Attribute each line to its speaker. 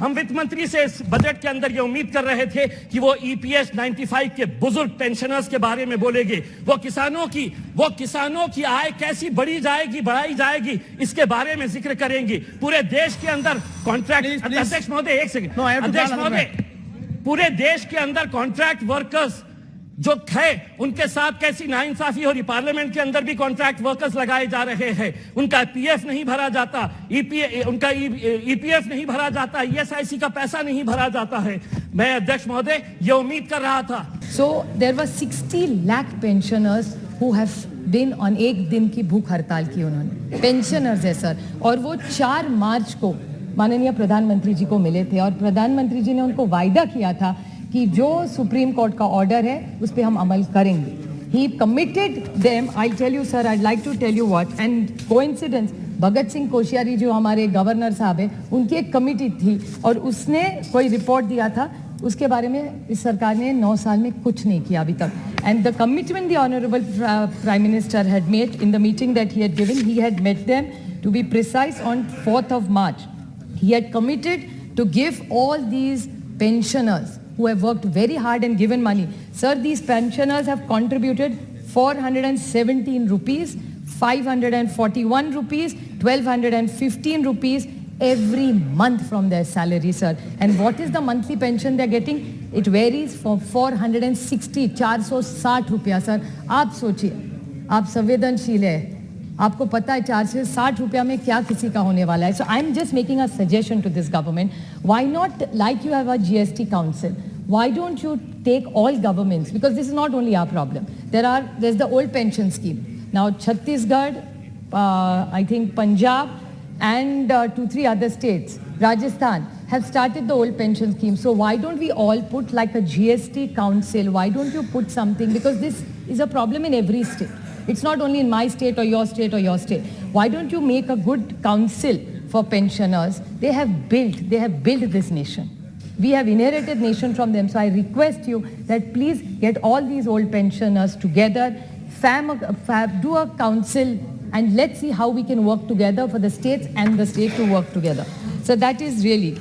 Speaker 1: हम वित्त मंत्री से इस बजट के अंदर ये उम्मीद कर रहे थे कि वो ईपीएस 95 के बुजुर्ग पेंशनर्स के बारे में बोलेंगे, वो किसानों की आय कैसी बढ़ाई जाएगी इसके बारे में जिक्र करेंगे। पूरे देश के अंदर कॉन्ट्रैक्ट, अध्यक्ष महोदय एक सेकंड, अध्यक्ष महोदय, पूरे देश के अंदर कॉन्ट्रैक्ट वर्कर्स जो है उनके साथ कैसी नाइंसाफी हो रही। पार्लियामेंट के अंदर भी कॉन्ट्रैक्ट वर्कर्स लगाए जा रहे हैं, उनका पीएफ नहीं भरा जाता, उनका ईपीएफ नहीं भरा जाता, ईएसआईसी का पैसा नहीं भरा जाता है। मैं अध्यक्ष महोदय ये उम्मीद कर रहा था।
Speaker 2: So there were 60 lakh pensioners who have been on एक दिन की भूख हड़ताल की उन्होंने, पेंशनर्स है सर, और वो 4 मार्च को माननीय प्रधानमंत्री जी को मिले थे और प्रधानमंत्री जी ने उनको वायदा किया था कि जो सुप्रीम कोर्ट का ऑर्डर है उस पर हम अमल करेंगे। He committed them. I'll tell you sir, I'd like to tell you what, and coincidence, Bhagat Singh Koshyari जो हमारे गवर्नर साहब हैं, उनकी एक कमिटी थी और उसने कोई रिपोर्ट दिया था, उसके बारे में इस सरकार ने 9 साल में कुछ नहीं किया अभी तक। And the commitment the honorable Prime Minister had made in the meeting that he had given, he had met them, to be precise, on 4th of March. He had committed to give all these pensioners who have worked very hard and given money. Sir, these pensioners have contributed 417 rupees, 541 rupees, 1215 rupees every month from their salary, sir. And what is the monthly pension they're getting? It varies from 460, 460 रुपया, sir. आप सोचिए, आप संवेदनशील है, आपको पता है 460 रुपया में क्या किसी का होने वाला है. So I'm just making a suggestion to this government. Why not, like you have a GST council, why don't you take all governments, because this is not only our problem. There's the old pension scheme. Now Chhattisgarh, I think Punjab and 2-3 other states, Rajasthan, have started the old pension scheme. So why don't we all put like a GST council? Why don't you put something? Because this is a problem in every state. It's not only in my state or your state or your state. Why don't you make a good council for pensioners? They have built this nation. We have inherited nation from them. So I request you that please get all these old pensioners together, do a council, and let's see how we can work together for the states and the state to work together. So that is really